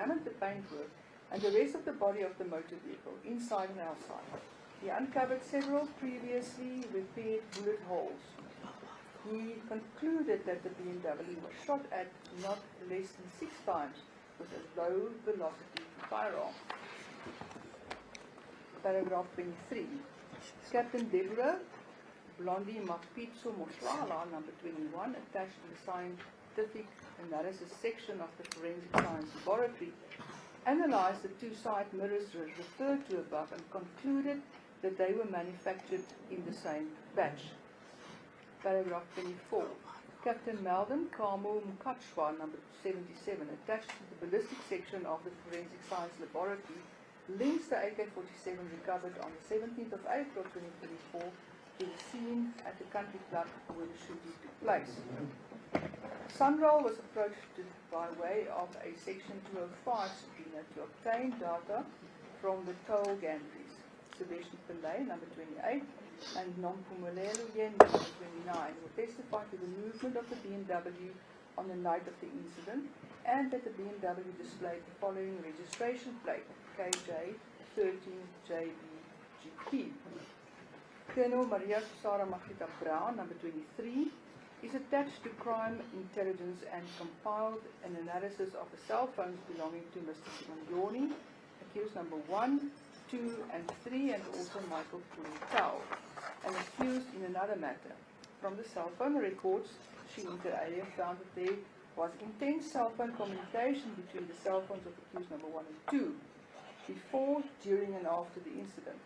examined the paintwork and the rest of the body of the motor vehicle, inside and outside. He uncovered several previously repaired bullet holes. He concluded that the BMW was shot at not less than 6 times with a low velocity firearm. Paragraph 23. Captain Deborah Blondie Mapitso Moslala, number 21, attached to the scientific analysis section of the Forensic Science Laboratory, analyzed the two side mirrors referred to above and concluded that they were manufactured in the same batch. Paragraph 24. Captain Melvin Kamo Mukachwa, number 77, attached to the ballistic section of the Forensic Science Laboratory, links the AK-47 recovered on the 17th of April 2024 to the scene at the country club where the shooting took place. Sunroll was approached by way of a Section 205 subpoena to obtain data from the toll gantries. Sebastian Pillay, number 28, and Nompumelelo Yenda, number 29, will testify to the movement of the BMW on the night of the incident, and that the BMW displayed the following registration plate, KJ13JBGP. Colonel Maria Susara Magita Brown, number 23, is attached to crime intelligence and compiled an analysis of the cell phones belonging to Mr. Simonioni, accused number 1, 2 and 3, and also Michael Tau, and accused in another matter. From the cell phone records, she inter alia found that there was intense cell phone communication between the cell phones of accused number 1 and 2, before, during and after the incident.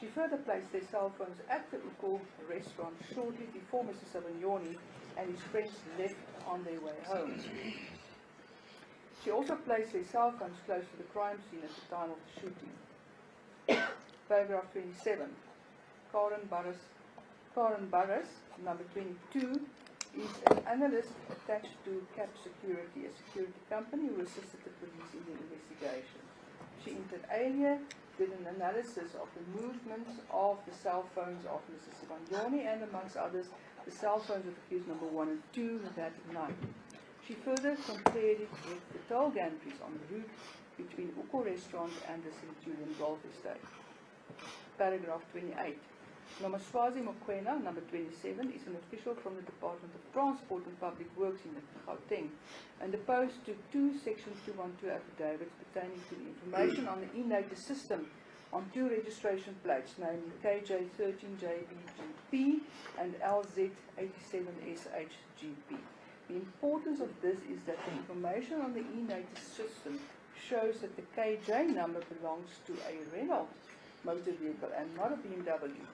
She further placed their cell phones at the Uko restaurant shortly before Mr. Simonioni and his friends left on their way home. She also placed their cell phones close to the crime scene at the time of the shooting. Paragraph 27. Karen Barras, number 22, is an analyst attached to CAP Security, a security company who assisted the police in the investigation. She inter alia did an analysis of the movements of the cell phones of Mr. Simonioni and, amongst others, the cell phones of accused number 1 and 2 that night. She further compared it with the toll gantries on the route between Uko Restaurant and the Centurion Golf Estate. Paragraph 28. Nomaswazi Mokwena, number 27, is an official from the Department of Transport and Public Works in Gauteng and opposed to 2 Section 212 affidavits pertaining to the information on the e-notice system on 2 registration plates, namely KJ13JBGP and LZ87SHGP. The importance of this is that the information on the e-notice system shows that the KJ number belongs to a Renault motor vehicle and not a BMW.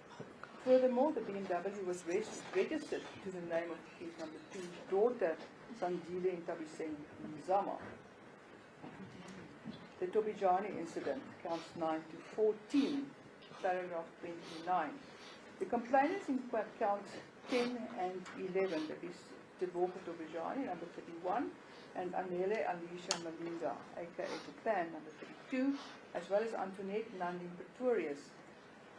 Furthermore, the BMW was registered to the name of accused number 2's daughter, Sandile Ntabiseng Mzama. The Tobijani incident, counts 9 to 14, paragraph 29. The complainants in counts 10 and 11, that is Deborah Tobijani, number 31, and Anele Alicia Malinga, aka Japan, number 32, as well as Antoinette Nandin Pretorius,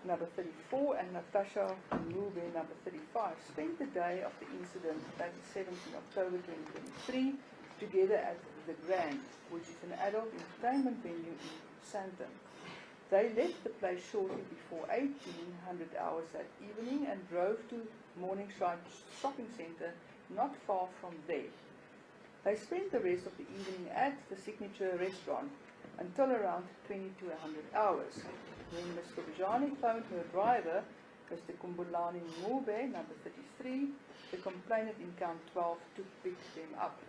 number 34, and Natasha Mube, number 35, spent the day of the incident, that is 17 October 2023, together at the Grand, which is an adult entertainment venue in Sandton. They left the place shortly before 1800 hours that evening and drove to Morningside Shopping Centre, not far from there. They spent the rest of the evening at the Signature Restaurant until around 2200 hours. When Ms. Tobijani phoned her driver, Mr. Kumbulani Mube, number 33, the complainant in count 12, to pick them up.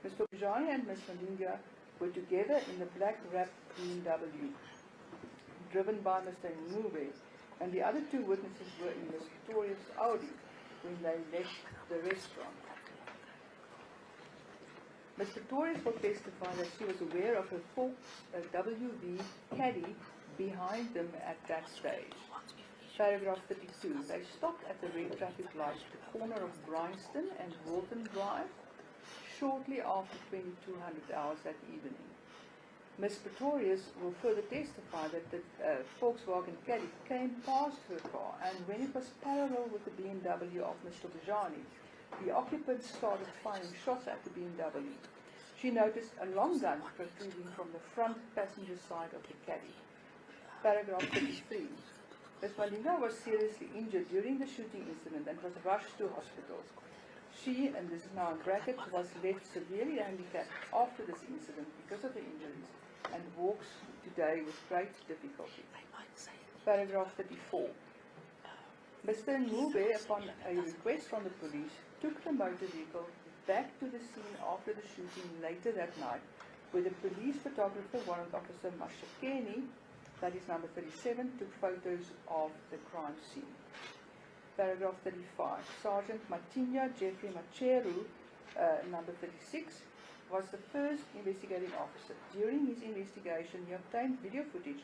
Ms. Tobijani and Ms. Malinga were together in the black wrapped BMW, driven by Mr. Mube, and the other 2 witnesses were in Ms. Victoria's Audi when they left the restaurant. Ms. Victorious will testify that she was aware of her WV Caddy behind them at that stage. Paragraph 32. They stopped at the red traffic light at the corner of Bryanston and Walton Drive shortly after 2200 hours that evening. Ms. Pretorius will further testify that the Volkswagen Caddy came past her car, and when it was parallel with the BMW of Ms. Tobijani, the occupants started firing shots at the BMW. She noticed a long gun protruding from the front passenger side of the caddy. Paragraph 33. Ms. Malina was seriously injured during the shooting incident and was rushed to hospital. She, and this is now in brackets, was left severely handicapped after this incident because of the injuries and walks today with great difficulty. Paragraph 34. Mr. Ngube, upon a request from the police, took the motor vehicle back to the scene after the shooting later that night, where the police photographer, Warrant Officer Mashakeni, that is number 37, took photos of the crime scene. Paragraph 35. Sergeant Matinya Jeffrey Macheru, number 36, was the first investigating officer. During his investigation, he obtained video footage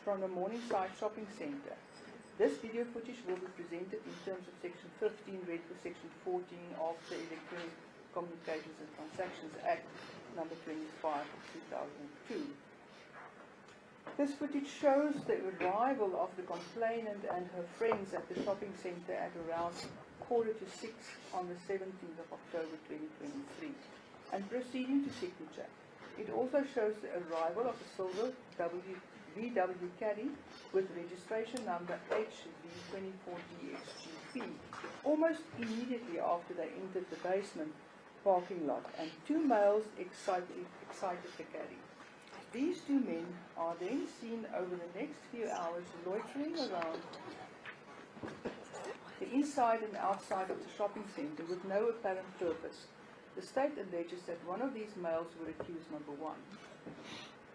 from the Morningside Shopping Centre. This video footage will be presented in terms of Section 15, read for Section 14 of the Electronic Communications and Transactions Act, number 25 of 2002. This footage shows the arrival of the complainant and her friends at the shopping centre at around 5:45 on the 17th of October 2023 and proceeding to signature. It also shows the arrival of a silver VW Caddy with registration number HV24DXGP almost immediately after they entered the basement parking lot, and two males excited the Caddy. These two men are then seen over the next few hours loitering around the inside and outside of the shopping centre with no apparent purpose. The state alleges that one of these males were accused number 1.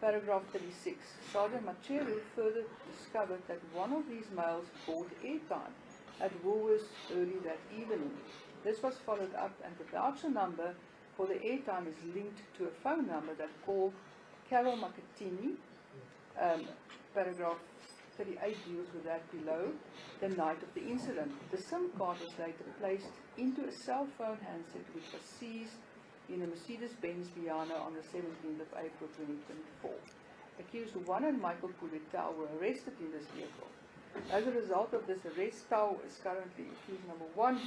Paragraph 36. Sergeant Macheru further discovered that one of these males bought airtime at Woolworths early that evening. This was followed up, and the voucher number for the airtime is linked to a phone number that called Carol Macatini. Paragraph 38 deals with that below. The night of the incident, the SIM card was later placed into a cell phone handset which was seized in a Mercedes-Benz Viana on the 17th of April 2024. Accused 1 and Michael Puletau were arrested in this vehicle. As a result of this arrest, Tau is currently accused number 1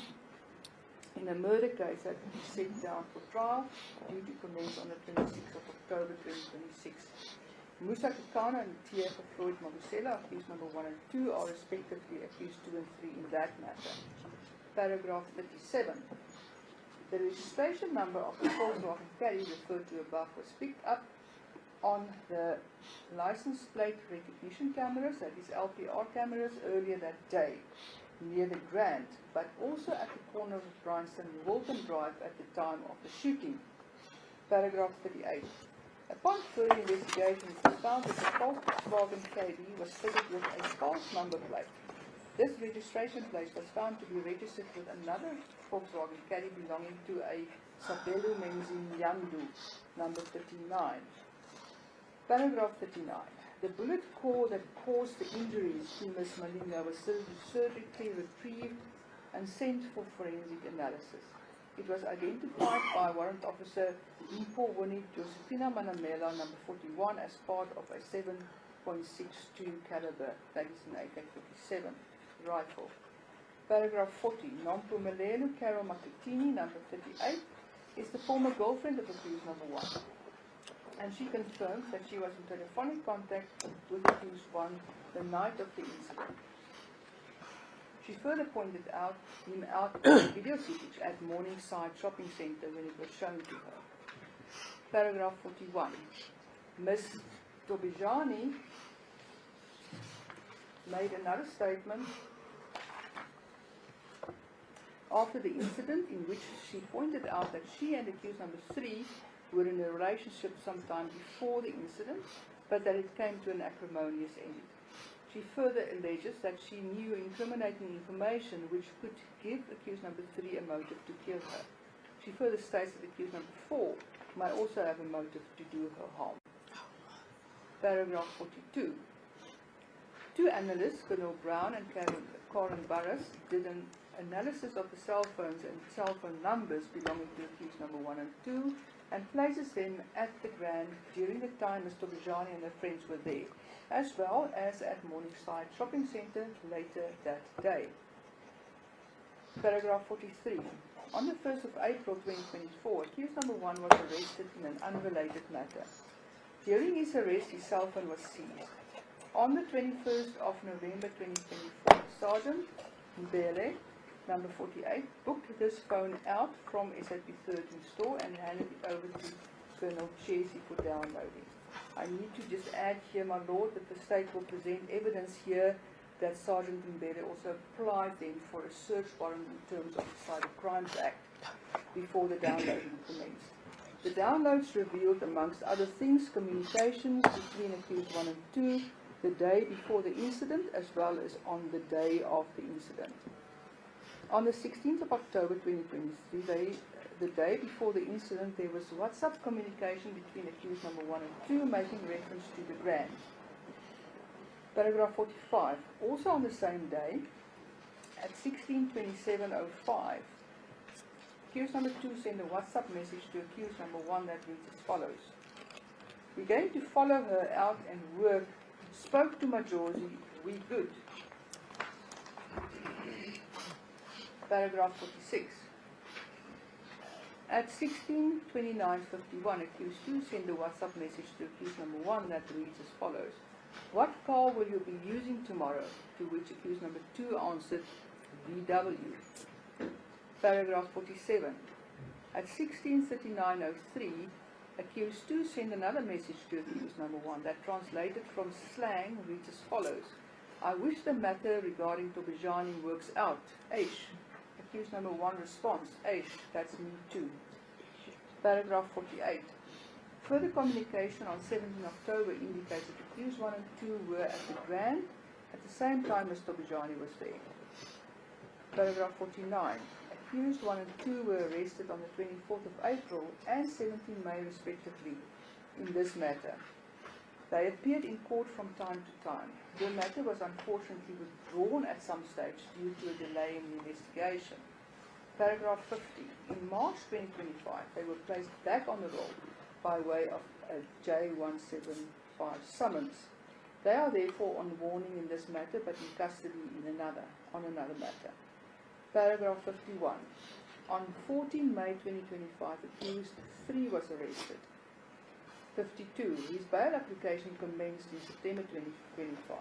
in a murder case that will be set down for trial due to commence on the 26th of October 2026. Musa Kekana and Tia Floyd Mabusela, accused number 1 and 2, are respectively accused 2 and 3 in that matter. Paragraph 37. The registration number of the Volkswagen Caddy referred to above was picked up on the license plate recognition cameras, that is LPR cameras, earlier that day near the Grand, but also at the corner of Bryanston and Walton Drive at the time of the shooting. Paragraph 38. Upon further investigation, it was found that the Volkswagen Caddy was fitted with a false number plate. This registration plate was found to be registered with another Volkswagen Caddy belonging to a Sabelo Menzin Yandu, number 39. Paragraph 39. The bullet core that caused the injuries to Ms. Malina was surgically retrieved and sent for forensic analysis. It was identified by Warrant Officer Impo Winnie Josephina Manamela, number 41, as part of a 7.62 caliber, that is an AK-47 rifle. Paragraph 40. Nompumelelo Carol Macatini, number 38, is the former girlfriend of accused number 1. And she confirms that she was in telephonic contact with accused 1 the night of the incident. She further pointed him out in the video footage at Morningside Shopping Centre when it was shown to her. Paragraph 41. Ms. Tobijani made another statement after the incident in which she pointed out that she and accused number 3 were in a relationship sometime before the incident, but that it came to an acrimonious end. She further alleges that she knew incriminating information which could give accused number 3 a motive to kill her. She further states that accused number 4 might also have a motive to do her harm. Paragraph 42. Two analysts, Colonel Brown and Karen Barras, did an analysis of the cell phones and cell phone numbers belonging to accused number 1 and 2 and places them at the Grand during the time Ms. Tobijani and her friends were there, as well as at Morningside Shopping Centre later that day. Paragraph 43. On the 1st of April 2024, accused number 1 was arrested in an unrelated matter. During his arrest, his cell phone was seized. On the 21st of November 2024, Sergeant Mbele, number 48, booked this phone out from SAP 13 store and handed it over to Colonel Chesi for downloading. I need to just add here, my lord, that the state will present evidence here that Sergeant Mbele also applied then for a search warrant in terms of the Cyber Crimes Act before the downloading commenced. The downloads revealed, amongst other things, communications between accused 1 and 2 the day before the incident as well as on the day of the incident. On the 16th of October 2023, the day before the incident, there was WhatsApp communication between accused number 1 and 2 making reference to the Grand. Paragraph 45. Also on the same day, at 16:27:05, accused number 2 sent a WhatsApp message to accused number 1 that reads as follows. We're going to follow her out and work. Spoke to Majosi, we good. Paragraph 46. At 16:29:51, accused 2 sent a WhatsApp message to accused number 1 that reads as follows. What car will you be using tomorrow? To which accused number 2 answered, VW. Paragraph 47. At 16:39:03, accused 2 sent another message to accused number 1 that translated from slang reads as follows. I wish the matter regarding Tobijani works out. Aish. Accused number 1 responds, Aish, that's me too. Paragraph 48. Further communication on 17 October indicates that accused 1 and 2 were at the Grand at the same time as Tobijani was there. Paragraph 49. Accused 1 and 2 were arrested on the 24th of April and 17 May respectively in this matter. They appeared in court from time to time. The matter was unfortunately withdrawn at some stage due to a delay in the investigation. Paragraph 50. In March 2025, they were placed back on the roll by way of a J175 summons. They are therefore on warning in this matter but in custody on another matter. Paragraph 51. On 14 May 2025, accused 3 was arrested. 52. His bail application commenced in September 2025.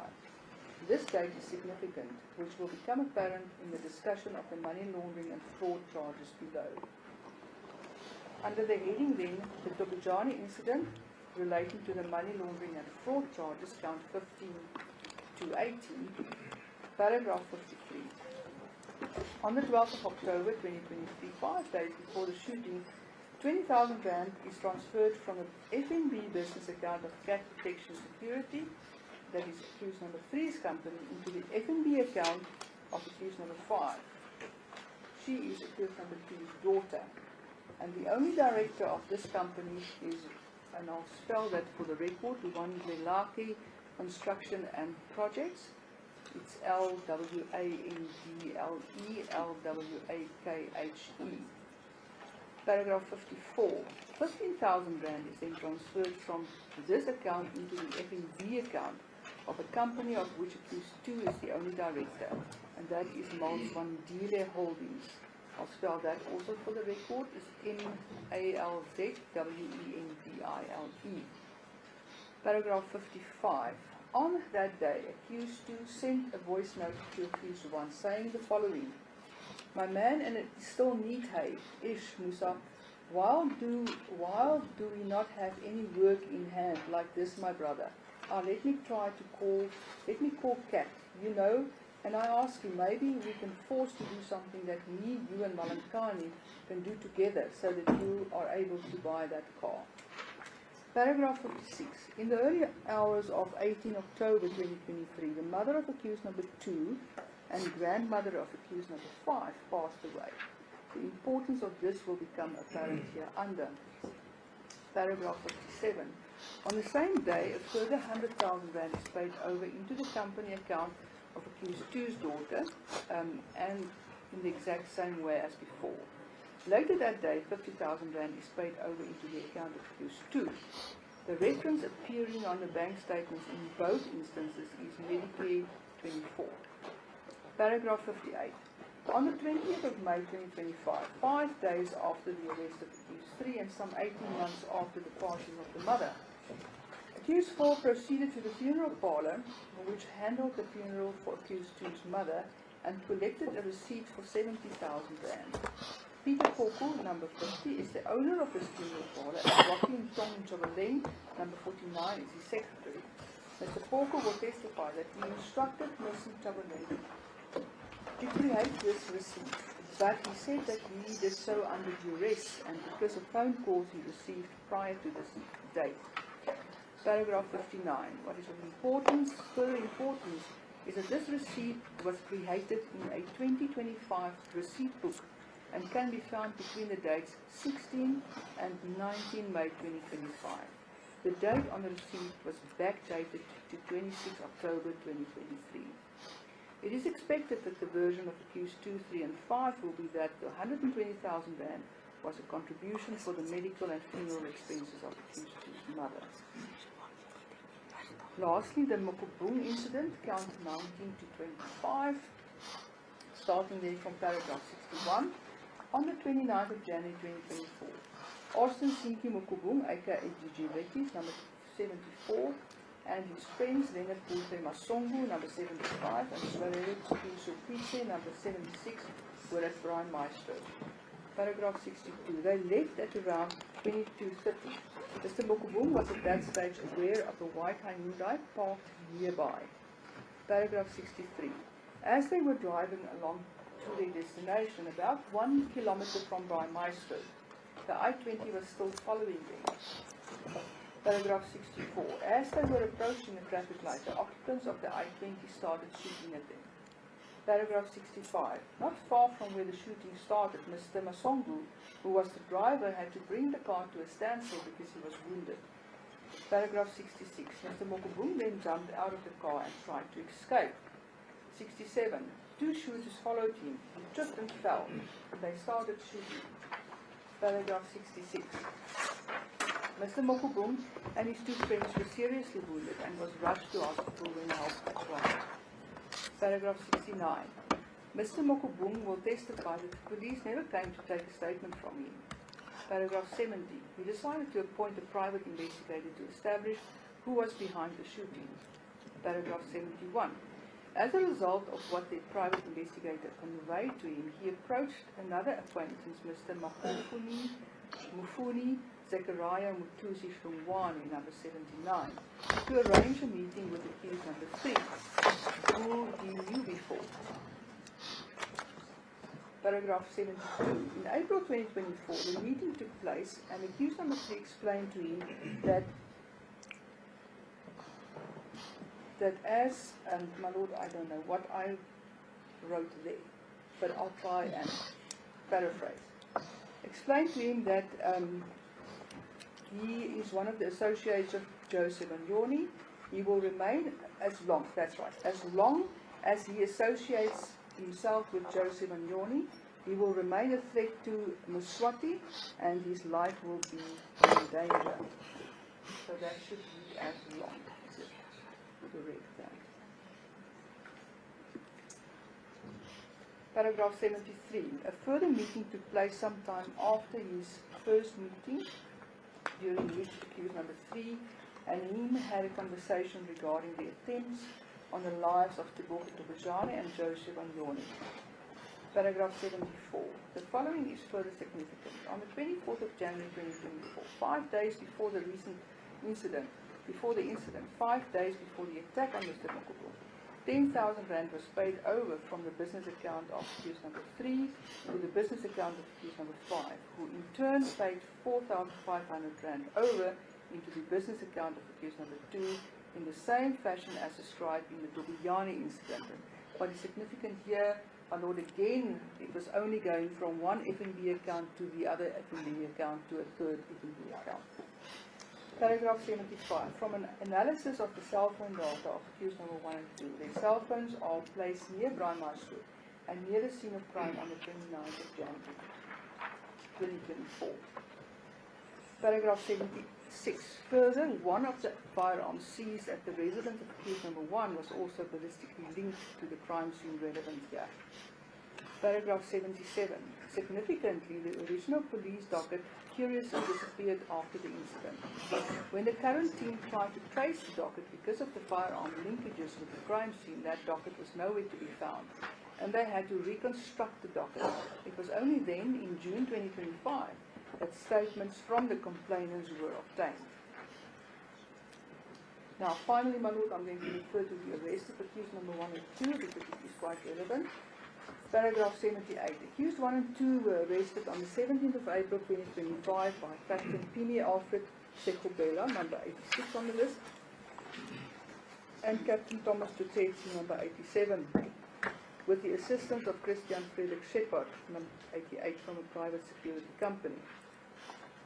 This date is significant, which will become apparent in the discussion of the money laundering and fraud charges below. Under the heading then, the Tobijani incident relating to the money laundering and fraud charges, count 15 to 18, paragraph 53. On the 12th of October 2023, 5 days before the shooting, 20,000 rand is transferred from the FNB business account of Cat Protection Security, that is accused number 3's company, into the FNB account of accused number 5. She is accused number 2's daughter. And the only director of this company is, and I'll spell that for the record, Lwandlelake Construction and Projects. It's Lwandlelake. Paragraph 54. 15,000 rand is then transferred from this account into the FNB account of a company of which accused 2 is the only director, and that is Malzwandile Holdings. I'll spell that also for the record. It's MALZWENDILE. Paragraph 55. On that day, accused 2 sent a voice note to accused 1 saying the following. My man, and it still need hay, Ish Musa, why do we not have any work in hand like this, my brother? Let me call Cat, you know, and I ask you, maybe we can force to do something that me, you and Malankani can do together so that you are able to buy that car. Paragraph 56. In the early hours of 18 October 2023, the mother of accused number 2 and grandmother of accused number 5 passed away. The importance of this will become apparent here under. Paragraph 57. On the same day, a further 100,000 rand is paid over into the company account of accused 2's daughter, and in the exact same way as before. Later that day, 50,000 rand is paid over into the account of accused 2. The reference appearing on the bank statements in both instances is Medicare 24. Paragraph 58. On the 20th of May 2025, 5 days after the arrest of accused 3 and some 18 months after the passing of the mother, accused 4 proceeded to the funeral parlour, which handled the funeral for accused 2's mother, and collected a receipt for 70,000 rand. Peter Poko, number 50, is the owner of this funeral parlour, and Rocky Ntong Chabaleng, number 49, is his secretary. Mr. Poko will testify that he instructed Mr. Chabaleng to create this receipt, but he said that he did so under duress and because of phone calls he received prior to this date. Paragraph 59. What is of importance, further importance, is that this receipt was created in a 2025 receipt book and can be found between the dates 16 and 19 May 2025. The date on the receipt was backdated to 26 October 2023. It is expected that the version of accused 2, 3 and 5 will be that the 120,000 rand was a contribution for the medical and funeral expenses of accused 2's mother. Lastly, the Mokobung incident, count 19 to 25, starting there from paragraph 61. On the 29th of January 2024, Austin Sinki Mokobung, aka Gigi Lekis, number 74, and his friends Leonard Pulte Masongo, number 75, and Swarele Tsupise, number 76, were at Brian Maestro. Paragraph 62. They left at around 22:30. Mr. Mokobung was at that stage aware of a white Hyundai parked nearby. Paragraph 63. As they were driving along to their destination, about 1 kilometer from Brian Maestro, the I-20 was still following them. Paragraph 64. As they were approaching a traffic light, the occupants of the I-20 started shooting at them. Paragraph 65. Not far from where the shooting started, Mr. Masongo, who was the driver, had to bring the car to a standstill because he was wounded. Paragraph 66. Mr. Mokobung then jumped out of the car and tried to escape. 67. 2 shooters followed him. He tripped and fell. They started shooting. Paragraph 66. Mr. Mokobung and his 2 friends were seriously wounded and was rushed to hospital when help was required. Paragraph 69. Mr. Mokobung will testify that the police never came to take a statement from him. Paragraph 70. He decided to appoint a private investigator to establish who was behind the shooting. Paragraph 71. As a result of what the private investigator conveyed to him, he approached another acquaintance, Mr. Mufuni Zechariah Mutusi Shungwani, number 79, to arrange a meeting with accused number 3, who he knew before. Paragraph 72. In April 2024, the meeting took place and accused number 3 explained to him that as, and my lord, I don't know what I wrote there, but I'll try and paraphrase. Explained to him that he is one of the associates of Joseph Anyoni. He will remain as long as he associates himself with Joseph Anyoni, he will remain a threat to Mswati and his life will be in danger. So that should be as long. Correct that. Paragraph 73. A further meeting took place sometime after his first meeting, during which accused number 3 and him had a conversation regarding the attempts on the lives of Tebogo Tobojane and Joseph Anyoni. Paragraph 74. The following is further significant. On the 24th of January 2024, 5 days before the incident, 5 days before the attack on Mr. Mokobung, 10,000 rand was paid over from the business account of accused number 3 to the business account of accused number 5, who in turn paid 4,500 rand over into the business account of accused number 2 in the same fashion as described in the Tobojane incident. What is significant here, my lord, again, it was only going from one FNB account to the other FNB account to a third FNB account. Paragraph 75. From an analysis of the cell phone data of accused number 1 and 2, their cell phones are placed near Brian Maestro and near the scene of crime on the 29th of January 2024. Paragraph 76. Further, one of the firearms seized at the residence of accused number 1 was also ballistically linked to the crime scene relevant here. Paragraph 77. Significantly, the original police docket curiously disappeared after the incident. When the current team tried to trace the docket because of the firearm linkages with the crime scene, that docket was nowhere to be found, and they had to reconstruct the docket. It was only then, in June 2025, that statements from the complainants were obtained. Now, finally, my lord, I'm going to refer to the arrest of accused number 1 and 2 because it is quite relevant. Paragraph 78. Accused 1 and 2 were arrested on the 17th of April 2025 by Captain Pini Alfred Sekobela, number 86 on the list, and Captain Thomas Tutsetsi, number 87, with the assistance of Christian Frederick Shepard, number 88, from a private security company.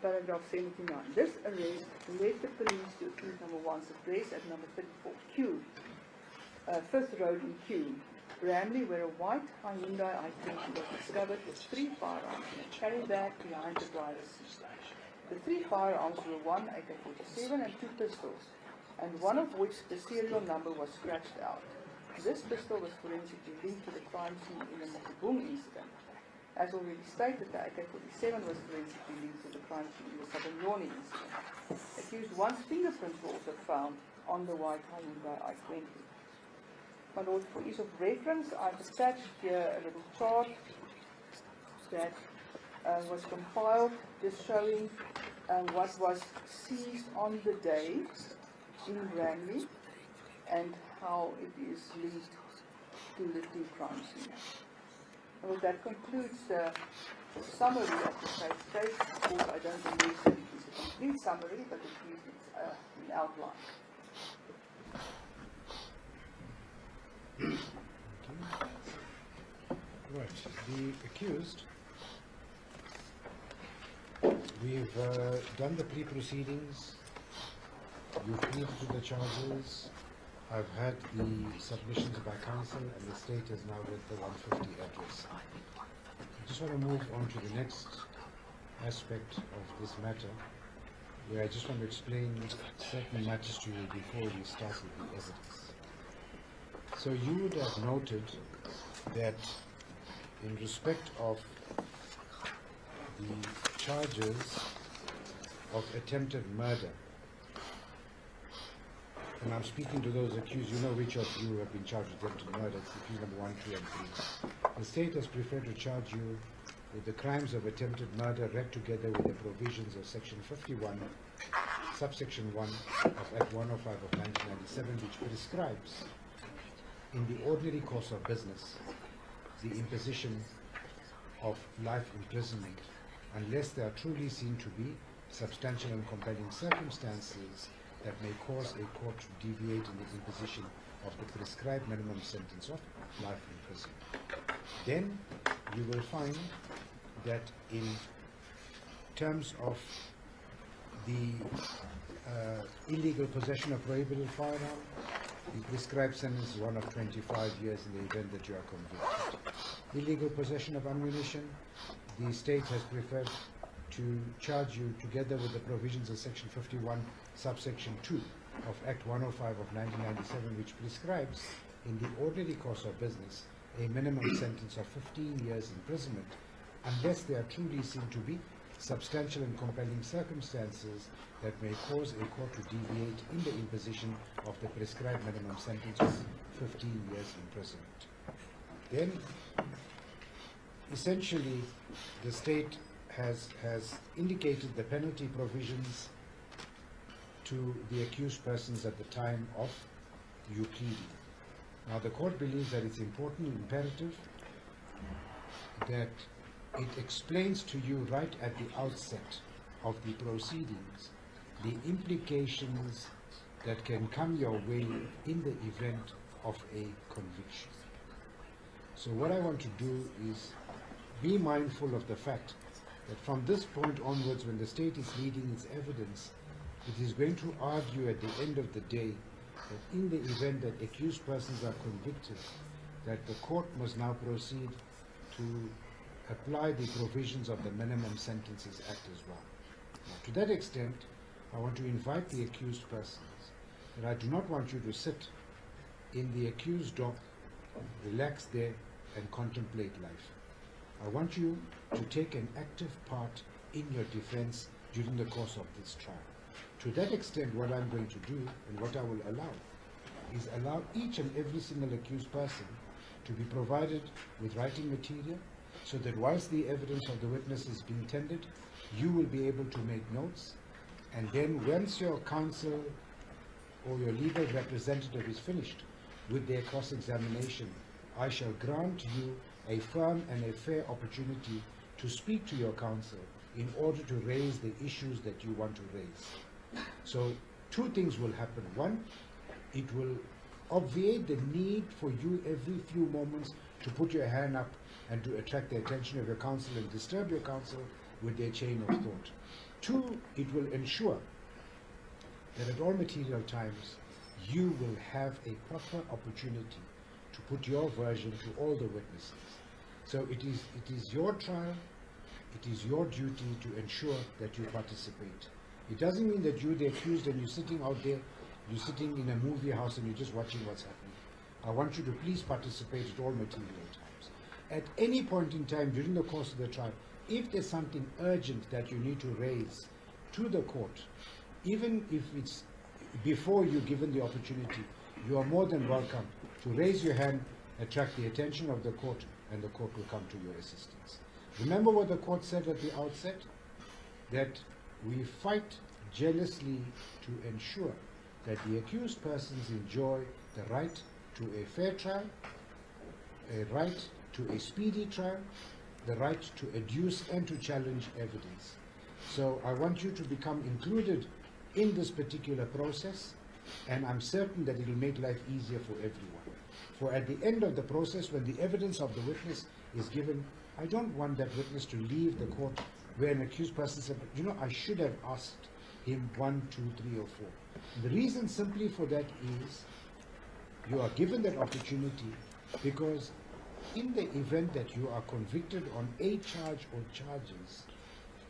Paragraph 79. This arrest led the police to accused number 1's address at number 34Q, 5th Road in Q, Ramley, where a white Hyundai i20 was discovered with 3 firearms in a carry bag behind the driver's seat. The 3 firearms were 1 AK-47 and 2 pistols, and one of which the serial number was scratched out. This pistol was forensically linked to the crime scene in the Mokibung incident. As already stated, the AK-47 was forensically linked to the crime scene in the Southern Yoni incident. Accused 1's fingerprints were also found on the white Hyundai i20. My lord, for ease of reference, I've attached here a little chart that was compiled, just showing what was seized on the day in Ramley and how it is linked to the 2 crime scenes. Well, that concludes the summary of the case. Of course, I don't believe that it is a complete summary, but at least it's an outline. Right, the accused, we've done the plea proceedings, you've pleaded to the charges, I've had the submissions by counsel, and the state has now read the 150 address. I just want to move on to the next aspect of this matter, where I just want to explain certain matters to you before we start with the evidence. So you would have noted that in respect of the charges of attempted murder, and I'm speaking to those accused, you know which of you have been charged with attempted murder, it's accused number 1, 2, and 3. The state has preferred to charge you with the crimes of attempted murder read together with the provisions of section 51, subsection 1 of Act 105 of 1997, which prescribes in the ordinary course of business the imposition of life imprisonment unless there are truly seen to be substantial and compelling circumstances that may cause a court to deviate in the imposition of the prescribed minimum sentence of life imprisonment. Then you will find that in terms of the illegal possession of prohibited firearm, the prescribed sentence is one of 25 years in the event that you are convicted. Illegal possession of ammunition, the state has preferred to charge you together with the provisions of section 51, subsection 2 of Act 105 of 1997, which prescribes in the ordinary course of business a minimum sentence of 15 years imprisonment unless there are truly seen to be substantial and compelling circumstances that may cause a court to deviate in the imposition of the prescribed minimum sentence of 15 years imprisonment. Then, essentially, the state has indicated the penalty provisions to the accused persons at the time of you pleading. Now, the court believes that it's important and imperative that it explains to you right at the outset of the proceedings the implications that can come your way in the event of a conviction. So what I want to do is be mindful of the fact that from this point onwards, when the state is leading its evidence, it is going to argue at the end of the day that in the event that accused persons are convicted, that the court must now proceed to apply the provisions of the Minimum Sentences Act as well. Now, to that extent, I want to invite the accused persons that I do not want you to sit in the accused dock, relax there, and contemplate life. I want you to take an active part in your defense during the course of this trial. To that extent, what I'm going to do and what I will allow is allow each and every single accused person to be provided with writing material so that whilst the evidence of the witness is being tendered, you will be able to make notes, and then once your counsel or your legal representative is finished with their cross-examination, I shall grant you a firm and a fair opportunity to speak to your counsel in order to raise the issues that you want to raise. So two things will happen. One, it will obviate the need for you every few moments to put your hand up and to attract the attention of your counsel and disturb your counsel with their chain of thought. Two, it will ensure that at all material times you will have a proper opportunity to put your version to all the witnesses. So it is your trial, it is your duty to ensure that you participate. It doesn't mean that you're the accused and you're sitting out there, you're sitting in a movie house and you're just watching what's happening. I want you to please participate at all material times. At any point in time during the course of the trial, if there's something urgent that you need to raise to the court, even if it's before you're given the opportunity, you are more than welcome to raise your hand, attract the attention of the court, and the court will come to your assistance. Remember what the court said at the outset? That we fight jealously to ensure that the accused persons enjoy the right to a fair trial, a right to a speedy trial, the right to adduce and to challenge evidence. So I want you to become included in this particular process, and I'm certain that it will make life easier for everyone. For at the end of the process, when the evidence of the witness is given, I don't want that witness to leave the court where an accused person said, you know, I should have asked him 1, 2, 3, or 4. And the reason simply for that is you are given that opportunity because in the event that you are convicted on a charge or charges,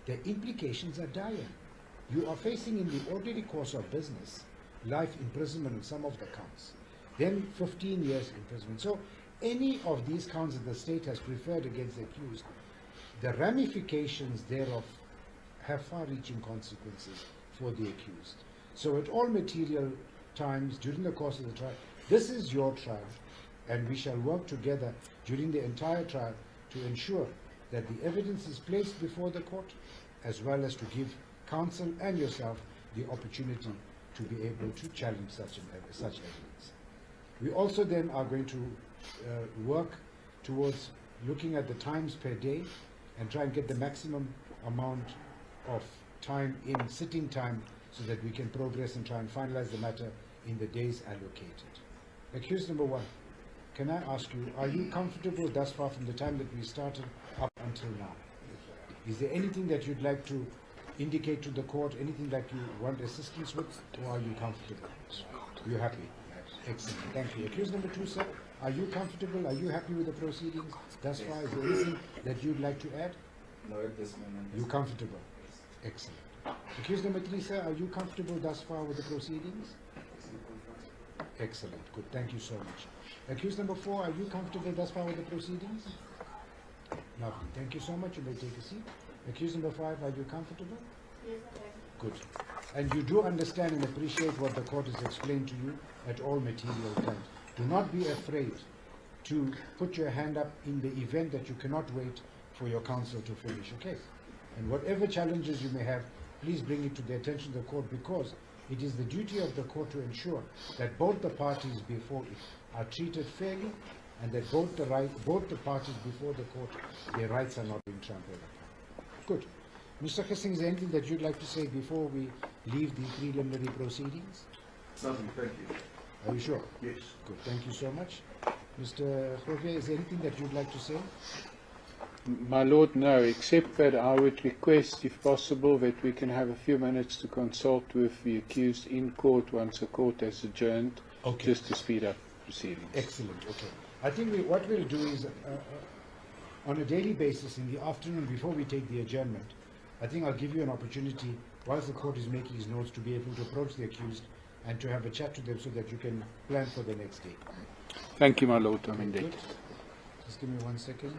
the implications are dire. You are facing in the ordinary course of business life imprisonment on some of the counts, then 15 years imprisonment. So any of these counts that the state has preferred against the accused, the ramifications thereof have far-reaching consequences for the accused. So at all material times during the course of the trial, this is your trial, and we shall work together during the entire trial to ensure that the evidence is placed before the court, as well as to give counsel and yourself the opportunity to be able to challenge such evidence. We also then are going to work towards looking at the times per day and try and get the maximum amount of time in sitting time so that we can progress and try and finalize the matter in the days allocated. Accused number 1, can I ask you, are you comfortable thus far from the time that we started up until now? Is there anything that you'd like to indicate to the court, anything that you want assistance with, or are you comfortable? You're happy? Excellent, thank you. Accused number 2, sir, are you comfortable? Are you happy with the proceedings thus far? Is there anything that you'd like to add? No, at this moment. You comfortable? Excellent. Accused number 3, sir, are you comfortable thus far with the proceedings? Excellent, good, thank you so much. Accused number 4, are you comfortable thus far with the proceedings? Lovely, thank you so much. You may take a seat. Accused number 5, are you comfortable? Yes, I am. Good. And you do understand and appreciate what the court has explained to you at all material times. Do not be afraid to put your hand up in the event that you cannot wait for your counsel to finish, okay? And whatever challenges you may have, please bring it to the attention of the court, because it is the duty of the court to ensure that both the parties before it are treated fairly, and that both the parties before the court, their rights are not being trampled upon. Good. Mr. Kissing, is there anything that you'd like to say before we leave the preliminary proceedings? Nothing, thank you. Are you sure? Yes. Good, thank you so much. Mr. Khove, is there anything that you'd like to say? My Lord, no, except that I would request, if possible, that we can have a few minutes to consult with the accused in court once the court has adjourned, Okay. just to speed up proceedings. Excellent, okay. I think what we'll do is, on a daily basis in the afternoon before we take the adjournment, I think I'll give you an opportunity, whilst the court is making his notes, to be able to approach the accused and to have a chat to them so that you can plan for the next day. Thank you, my Lord. I'm indebted. Good. Just give me 1 second.